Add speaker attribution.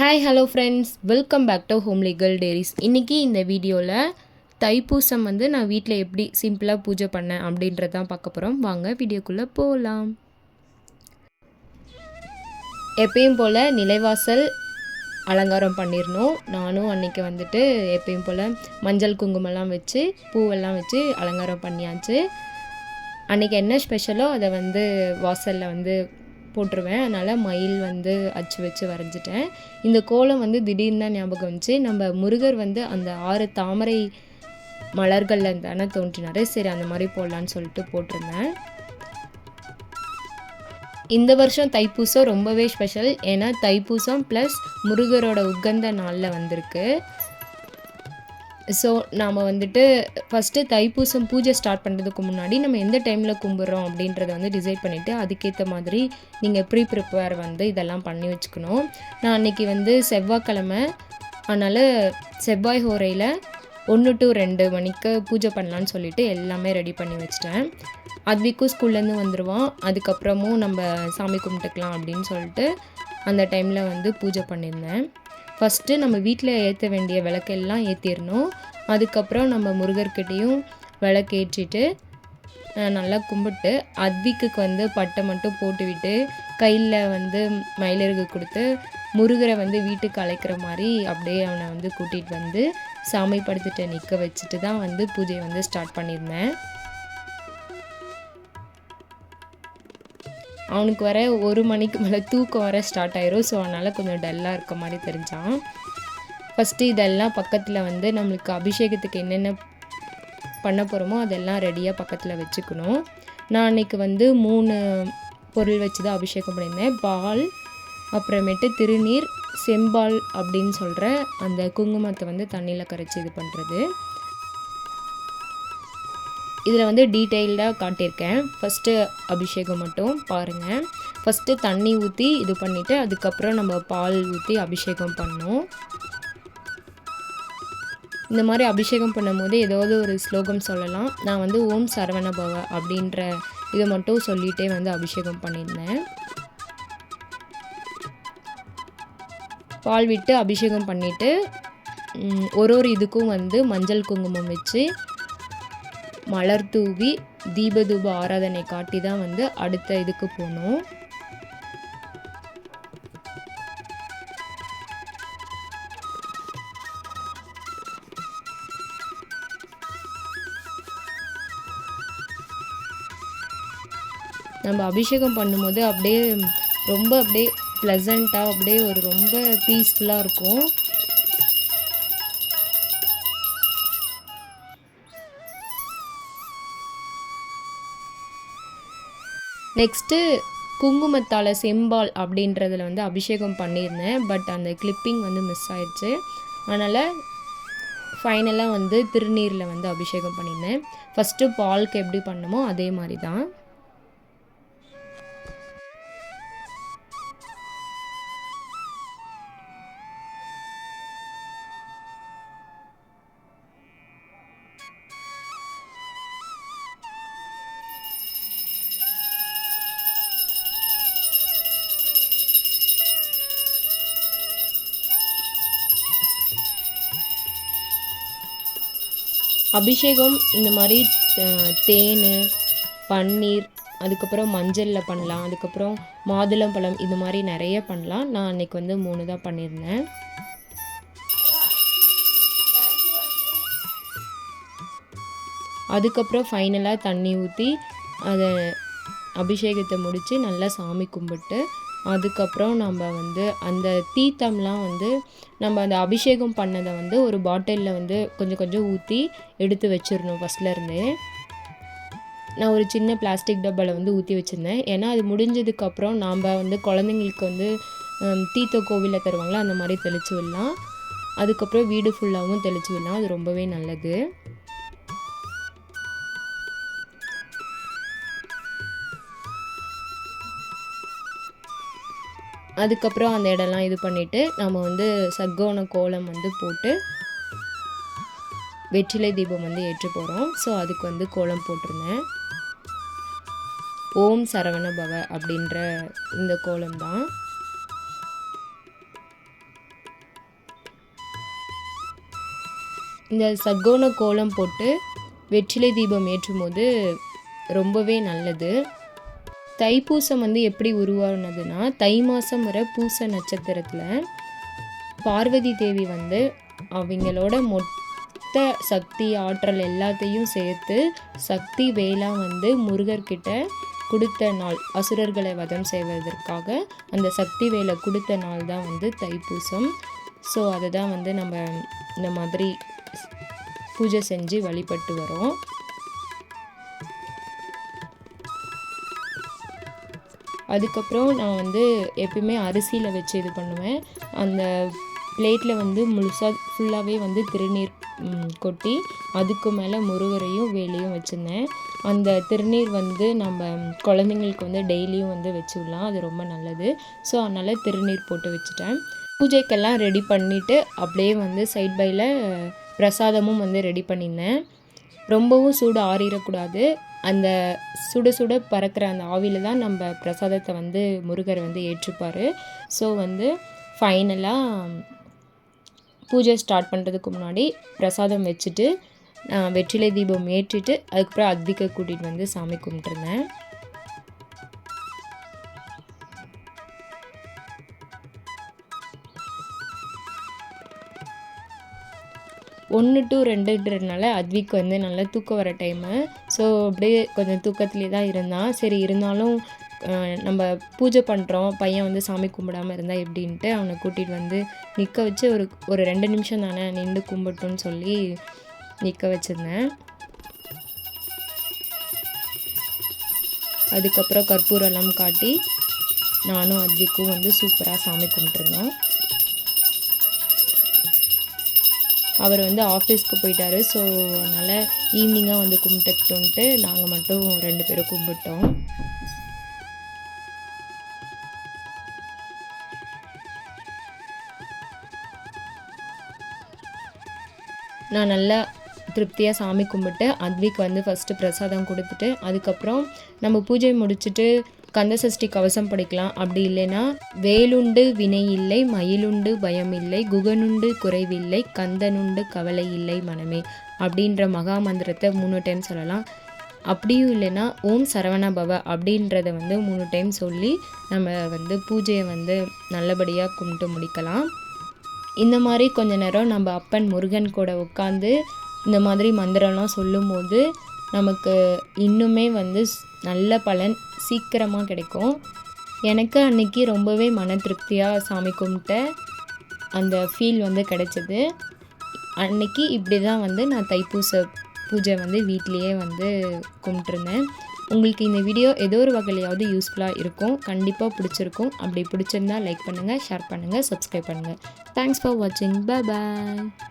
Speaker 1: Hi hello friends, welcome back to home legal diaries. இன்றைக்கி இந்த வீடியோவில் தைப்பூசம் நான் வீட்டில் எப்படி சிம்பிளாக பூஜை பண்ணேன் அப்படின்றதான் பார்க்க போகிறோம். வாங்க வீடியோக்குள்ளே போகலாம். எப்பயும் போல் நிலைவாசல் அலங்காரம் பண்ணிடணும். நானும் அன்றைக்கி எப்பயும் போல் மஞ்சள் குங்குமம்லாம் வச்சு பூவெல்லாம் வச்சு அலங்காரம் பண்ணியாச்சு. அன்றைக்கி என்ன ஸ்பெஷலோ அதை வாசலில் போட்டுருவேன். அதனால் மயில் அச்சு வச்சு வரைஞ்சிட்டேன். இந்த கோலம் திடீர்னு தான் ஞாபகம் வந்துச்சு. நம்ம முருகர் அந்த 6 தாமரை மலர்களில் தானே தோன்றினார். சரி, அந்த மாதிரி போடலான்னு சொல்லிட்டு போட்டிருந்தேன். இந்த வருஷம் தைப்பூசம் ரொம்பவே ஸ்பெஷல். ஏன்னா தைப்பூசம் ப்ளஸ் முருகரோட உகந்த நாளில் வந்திருக்கு. ஸோ நாம் ஃபஸ்ட்டு தைப்பூசம் பூஜை ஸ்டார்ட் பண்ணுறதுக்கு முன்னாடி நம்ம எந்த டைமில் கும்பிட்றோம் அப்படின்றத டிசைட் பண்ணிவிட்டு அதுக்கேற்ற மாதிரி நீங்கள் ப்ரிப்பேர் இதெல்லாம் பண்ணி வச்சுக்கணும். நான் அன்றைக்கி செவ்வாய்க்கிழமை, அதனால் செவ்வாய் ஹோரையில் 1 to 2 மணிக்கு பூஜை பண்ணலான்னு சொல்லிவிட்டு எல்லாமே ரெடி பண்ணி வச்சிட்டேன். அதுவிக்கும் ஸ்கூல்லேருந்து வந்துடுவான். அதுக்கப்புறமும் நம்ம சாமி கும்பிட்டுக்கலாம் அப்படின்னு சொல்லிட்டு அந்த டைமில் பூஜை பண்ணியிருந்தேன். ஃபஸ்ட்டு நம்ம வீட்டில் ஏற்ற வேண்டிய விளக்கெல்லாம் ஏற்றிடணும். அதுக்கப்புறம் நம்ம முருகர்கிட்டையும் விளக்கு ஏற்றிட்டு நல்லா கும்பிட்டு அத்விக்கு பட்டை மட்டும் போட்டுவிட்டு கையில் மயிலிறகு கொடுத்து முருகரை வீட்டுக்கு அழைக்கிற மாதிரி அப்படியே அவனை கூட்டிகிட்டு சாமி படுத்துட்டு நிற்க வச்சுட்டு தான் பூஜையை ஸ்டார்ட் பண்ணியிருந்தேன். அவனுக்கு 1 மணிக்கு மேலே தூக்கம் ஸ்டார்ட் ஆயிரும். ஸோ அதனால் கொஞ்சம் டல்லாக இருக்க மாதிரி தெரிஞ்சான். ஃபஸ்ட்டு இதெல்லாம் பக்கத்தில் நம்மளுக்கு அபிஷேகத்துக்கு என்னென்ன பண்ண போகிறோமோ அதெல்லாம் ரெடியாக பக்கத்தில் வச்சுக்கணும். நான் அன்றைக்கி 3 பொருள் வச்சு தான் அபிஷேகம் பண்ணியிருந்தேன். பால், அப்புறமேட்டு திருநீர், செம்பால் அப்படின்னு சொல்கிற அந்த குங்குமத்தை தண்ணியில் கரைச்சி இது பண்ணுறது. இதில் டீட்டெயில்டாக காட்டியிருக்கேன். ஃபஸ்ட்டு அபிஷேகம் மட்டும் பாருங்கள். ஃபஸ்ட்டு தண்ணி ஊற்றி இது பண்ணிவிட்டு அதுக்கப்புறம் நம்ம பால் ஊற்றி அபிஷேகம் பண்ணோம். இந்த மாதிரி அபிஷேகம் பண்ணும்போது ஏதாவது ஒரு ஸ்லோகம் சொல்லலாம். நான் ஓம் சரவண பவ அப்படின்ற இதை மட்டும் சொல்லிகிட்டே அபிஷேகம் பண்ணியிருந்தேன். பால் விட்டு அபிஷேகம் பண்ணிவிட்டு ஒரு இதுக்கும் மஞ்சள் குங்குமம் வச்சு மலர் தூவி தீபதூப ஆராதனை காட்டி தான் அடுத்த இதுக்கு போகணும். நம்ம அபிஷேகம் பண்ணும்போது அப்படியே ரொம்ப ப்ளசண்ட்டாக ஒரு ரொம்ப பீஸ்ஃபுல்லாக இருக்கும். நெக்ஸ்ட்டு குங்குமத்தால் செம்பால் அப்படின்றதில் அபிஷேகம் பண்ணியிருந்தேன். பட் அந்த கிளிப்பிங் மிஸ் ஆயிடுச்சு. அதனால் ஃபைனலாக திருநீரில் அபிஷேகம் பண்ணியிருந்தேன். ஃபஸ்ட்டு பாலுக்கு எப்படி பண்ணமோ அதே மாதிரி தான். அபிஷேகம் இந்த மாதிரி தேன், பன்னீர், அதுக்கப்புறம் மஞ்சளில் பண்ணலாம். அதுக்கப்புறம் மாதுளம்பழம், இது மாதிரி நிறைய பண்ணலாம். நான் அன்றைக்கி 3 தான் பண்ணியிருந்தேன். அதுக்கப்புறம் ஃபைனலாக தண்ணி ஊற்றி அதை அபிஷேகத்தை முடித்து நல்லா சாமி கும்பிட்டு அதுக்கப்புறம் நம்ம அந்த தீர்த்தம்லாம் நம்ம அந்த அபிஷேகம் பண்ணதை ஒரு பாட்டிலில் கொஞ்சம் கொஞ்சம் ஊற்றி எடுத்து வச்சிடணும். ஃபஸ்ட்லேருந்தே நான் ஒரு சின்ன பிளாஸ்டிக் டப்பாவில் ஊற்றி வச்சுருந்தேன். ஏன்னா அது முடிஞ்சதுக்கப்புறம் நாம் குழந்தைங்களுக்கு தீர்த்த கோவிலில் தருவாங்களா, அந்த மாதிரி தெளித்து விடலாம். அதுக்கப்புறம் வீடு ஃபுல்லாகவும் தெளித்து விடலாம். அது ரொம்பவே நல்லது. அதுக்கப்புறம் அந்த இடம்லாம் இது பண்ணிவிட்டு நம்ம சர்க்கோண கோலம் போட்டு வெற்றிலை தீபம் ஏற்ற போகிறோம். ஸோ அதுக்கு கோலம் போட்டிருந்தேன். ஓம் சரவண பவ அப்படின்ற இந்த கோலம் தான். இந்த சக்கோண கோலம் போட்டு வெற்றிலை தீபம் ஏற்றும்போது ரொம்பவே நல்லது. தைப்பூசம் வந்து எப்படி உருவானதுன்னா, தை மாதம் வர பூச நட்சத்திரத்தில் பார்வதி தேவி வந்து அவங்களோட மொத்த சக்தி ஆற்றல் எல்லாத்தையும் சேர்த்து சக்தி வேலா வந்து முருகர்கிட்ட கொடுத்த நாள், அசுரர்களை வதம் செய்வதற்காக அந்த சக்தி வேலை கொடுத்த நாள் தான் வந்து தைப்பூசம். ஸோ அதை தான் வந்து நம்ம இந்த மாதிரி பூஜை செஞ்சு வழிபட்டு வரோம். அதுக்கப்புறம் நான் வந்து எப்பயுமே அரிசியில் வச்சு இது பண்ணுவேன். அந்த பிளேட்டில் வந்து முழுசாக ஃபுல்லாகவே வந்து திருநீர் கொட்டி அதுக்கு மேலே முருகரையும் வேலையும் வச்சுருந்தேன். அந்த திருநீர் வந்து நம்ம குழந்தைங்களுக்கு வந்து டெய்லியும் வந்து வச்சு விடலாம், அது ரொம்ப நல்லது. ஸோ அதனால் திருநீர் போட்டு வச்சுட்டேன். பூஜைக்கெல்லாம் ரெடி பண்ணிவிட்டு அப்படியே வந்து சைட் பையில் பிரசாதமும் வந்து ரெடி பண்ணியிருந்தேன். ரொம்பவும் சூடு ஆறிடக்கூடாது. அந்த சுட சுட பறக்கிற அந்த ஆவியில் தான் நம்ம பிரசாதத்தை வந்து முருகர் வந்து ஏற்றுப்பார். ஸோ வந்து ஃபைனலாக பூஜை ஸ்டார்ட் பண்ணுறதுக்கு முன்னாடி பிரசாதம் வச்சுட்டு வெற்றிலை தீபம் ஏற்றிட்டு அதுக்கப்புறம் அக்திக்கை கூட்டிகிட்டு வந்து சாமி கும்பிட்டுருந்தேன். ஒன்று டு 2ன்றதுனால அத்விக்கு வந்து நல்லா தூக்கம் வர டைமு. ஸோ அப்படியே கொஞ்சம் தூக்கத்துலேயே தான் இருந்தான். சரி இருந்தாலும் நம்ம பூஜை பண்ணுறோம், பையன் வந்து சாமி கும்பிடாமல் இருந்தால் எப்படின்ட்டு அவனை கூட்டிகிட்டு வந்து நிற்க வச்சு ஒரு 2 நிமிஷம் தானே நின்று கும்பிட்டுன்னு சொல்லி நிற்க வச்சுருந்தேன். அதுக்கப்புறம் கற்பூரெல்லாம் காட்டி நானும் அத்விக்கும் வந்து சூப்பராக சாமி கும்பிட்டுருந்தோம். அவர் வந்து ஆஃபீஸ்க்கு போயிட்டார். ஸோ அதனால் ஈவினிங்காக வந்து கும்பிட்டுக்கிட்டோன்ட்டு நாங்கள் மட்டும் 2 பேரும் கும்பிட்டோம். நான் நல்லா திருப்தியாக சாமி கும்பிட்டு அத்விக்கு வந்து ஃபஸ்ட்டு பிரசாதம் கொடுத்துட்டு அதுக்கப்புறம் நம்ம பூஜை முடிச்சுட்டு கந்தசஷ்டி கவசம் படிக்கலாம். அப்படி இல்லைன்னா வேலுண்டு வினை இல்லை, மயிலுண்டு பயம் இல்லை, குகனுண்டு குறைவில்லை, கந்தனுண்டு கவலை இல்லை மனமே அப்படின்ற மகா மந்திரத்தை 3 டைம் சொல்லலாம். அப்படியும் இல்லைன்னா ஓம் சரவண பவ அப்படின்றத வந்து 3 டைம் சொல்லி நம்ம வந்து பூஜையை வந்து நல்லபடியாக கும்பிட்டு முடிக்கலாம். இந்த மாதிரி கொஞ்ச நேரம் நம்ம அப்பன் முருகன் கூட உட்காந்து இந்த மாதிரி மந்திரம்லாம் சொல்லும்போது நமக்கு இன்னுமே வந்து நல்ல பலன் சீக்கிரமாக கிடைக்கும். எனக்கு அன்றைக்கி ரொம்பவே மன திருப்தியாக சாமி கும்பிட்ட அந்த ஃபீல் வந்து கிடைச்சிது. அன்றைக்கி இப்படி தான் வந்து நான் தைப்பூச பூஜை வந்து வீட்லேயே வந்து கும்பிட்டுருந்தேன். உங்களுக்கு இந்த வீடியோ ஏதோ ஒரு வகையிலையாவது யூஸ்ஃபுல்லாக இருக்கும், கண்டிப்பாக பிடிச்சிருக்கும். அப்படி பிடிச்சிருந்தா லைக் பண்ணுங்கள், ஷேர் பண்ணுங்கள், சப்ஸ்கிரைப் பண்ணுங்கள். தேங்க்ஸ் ஃபார் வாட்சிங். பாய்.